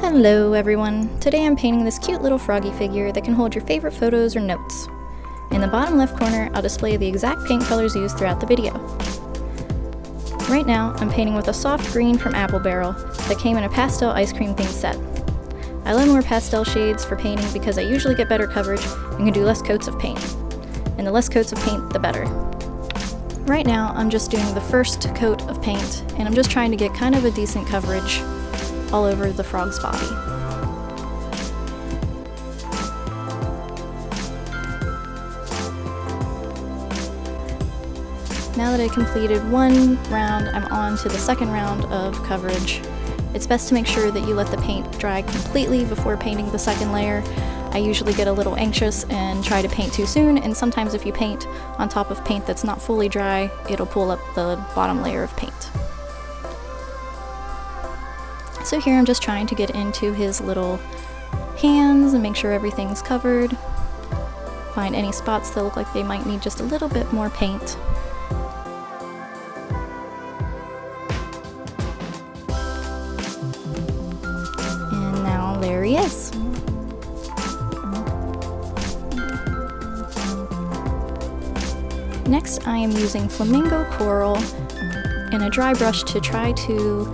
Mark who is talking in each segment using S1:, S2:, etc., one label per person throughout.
S1: Hello everyone! Today I'm painting this cute little froggy figure that can hold your favorite photos or notes. In the bottom left corner, I'll display the exact paint colors used throughout the video. Right now, I'm painting with a soft green from Apple Barrel that came in a pastel ice cream themed set. I love more pastel shades for painting because I usually get better coverage and can do less coats of paint. And the less coats of paint, the better. Right now, I'm just doing the first coat of paint, and I'm just trying to get kind of a decent coverage all over the frog's body. Now that I completed one round, I'm on to the second round of coverage. It's best to make sure that you let the paint dry completely before painting the second layer. I usually get a little anxious and try to paint too soon, and sometimes if you paint on top of paint that's not fully dry, it'll pull up the bottom layer of paint. So here I'm just trying to get into his little hands and make sure everything's covered. Find any spots that look like they might need just a little bit more paint. And now there he is. Next I am using flamingo coral and a dry brush to try to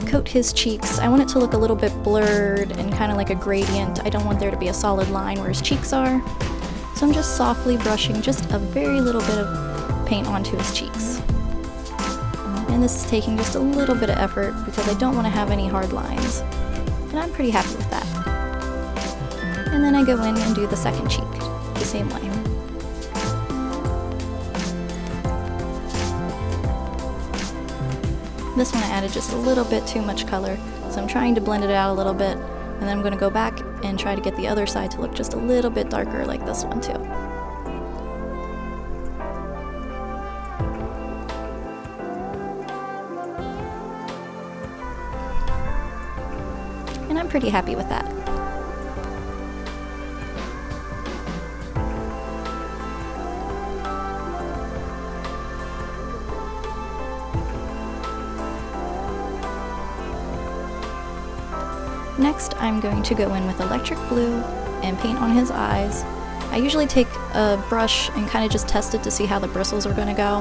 S1: coat his cheeks. I want it to look a little bit blurred and kind of like a gradient. I don't want there to be a solid line where his cheeks are. So I'm just softly brushing just a very little bit of paint onto his cheeks. And this is taking just a little bit of effort because I don't want to have any hard lines. And I'm pretty happy with that. And then I go in and do the second cheek the same way. This one I added just a little bit too much color, so I'm trying to blend it out a little bit, and then I'm going to go back and try to get the other side to look just a little bit darker like this one too. And I'm pretty happy with that. Next, I'm going to go in with electric blue and paint on his eyes. I usually take a brush and kind of just test it to see how the bristles are going to go.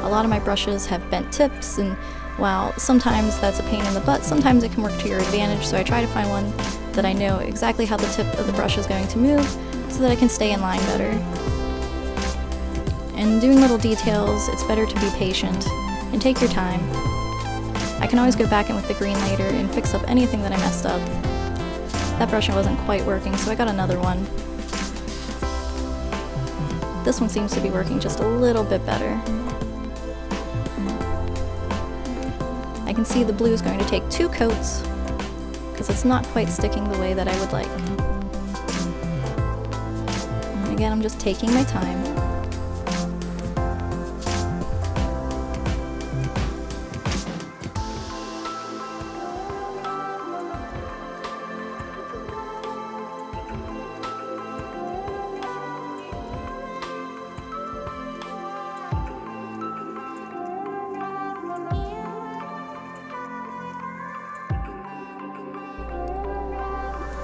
S1: A lot of my brushes have bent tips, and while sometimes that's a pain in the butt, sometimes it can work to your advantage, so I try to find one that I know exactly how the tip of the brush is going to move so that I can stay in line better. And doing little details, it's better to be patient and take your time. I can always go back in with the green later and fix up anything that I messed up. That brushing wasn't quite working, so I got another one. This one seems to be working just a little bit better. I can see the blue is going to take 2 coats because it's not quite sticking the way that I would like. And again, I'm just taking my time.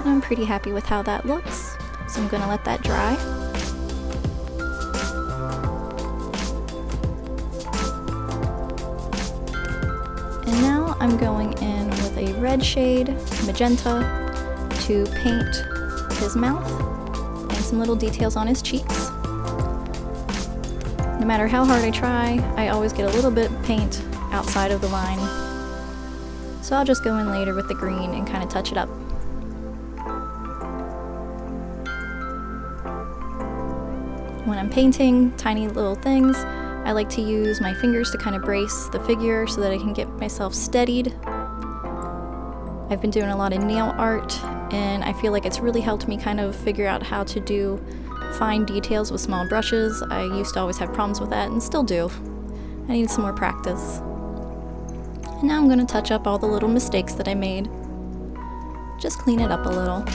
S1: I'm pretty happy with how that looks, so I'm going to let that dry. And now I'm going in with a red shade, magenta, to paint his mouth and some little details on his cheeks. No matter how hard I try, I always get a little bit of paint outside of the line. So I'll just go in later with the green and kind of touch it up. When I'm painting tiny little things, I like to use my fingers to kind of brace the figure so that I can get myself steadied. I've been doing a lot of nail art, and I feel like it's really helped me kind of figure out how to do fine details with small brushes. I used to always have problems with that, and still do. I need some more practice. And now I'm going to touch up all the little mistakes that I made. Just clean it up a little.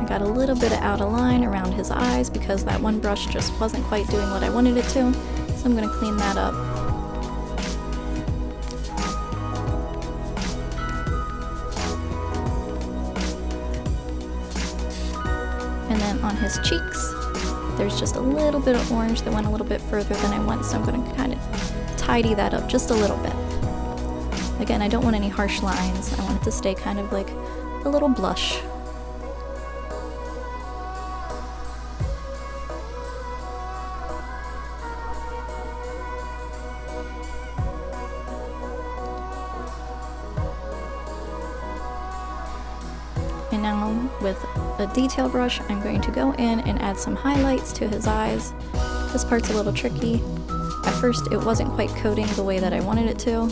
S1: I got a little bit of out of line around his eyes because that one brush just wasn't quite doing what I wanted it to, so I'm going to clean that up. And then on his cheeks, there's just a little bit of orange that went a little bit further than I want, so I'm going to kind of tidy that up just a little bit. Again, I don't want any harsh lines. I want it to stay kind of like a little blush. And now with a detail brush, I'm going to go in and add some highlights to his eyes. This part's a little tricky. At first, it wasn't quite coating the way that I wanted it to.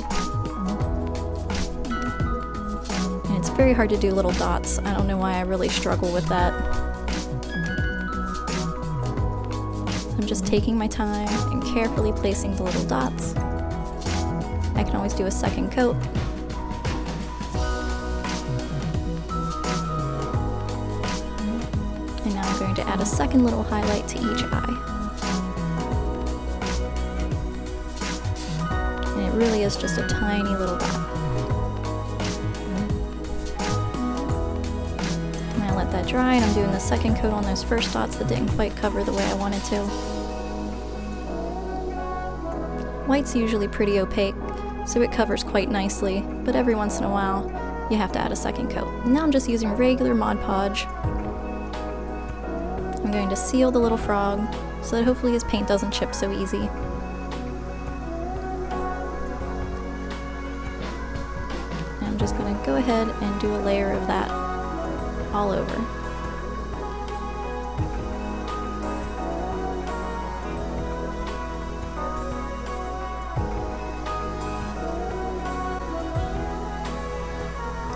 S1: And it's very hard to do little dots. I don't know why I really struggle with that. I'm just taking my time and carefully placing the little dots. I can always do a second coat. And now I'm going to add a second little highlight to each eye. And it really is just a tiny little dot. And I let that dry, and I'm doing the second coat on those first dots that didn't quite cover the way I wanted to. White's usually pretty opaque, so it covers quite nicely, but every once in a while you have to add a second coat. And now I'm just using regular Mod Podge. I'm going to seal the little frog so that hopefully his paint doesn't chip so easy. And I'm just going to go ahead and do a layer of that all over.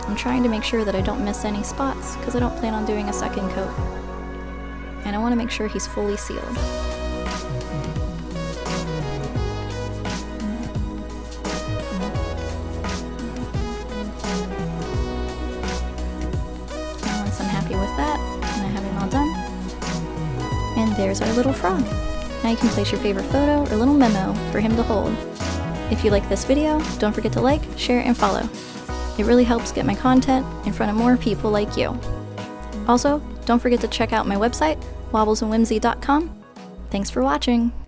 S1: I'm trying to make sure that I don't miss any spots because I don't plan on doing a second coat. And I want to make sure he's fully sealed. And once I'm happy with that, and I have him all done, and there's our little frog. Now you can place your favorite photo or little memo for him to hold. If you like this video, don't forget to like, share, and follow. It really helps get my content in front of more people like you. Also, don't forget to check out my website, wobblesandwhimsy.com. Thanks for watching!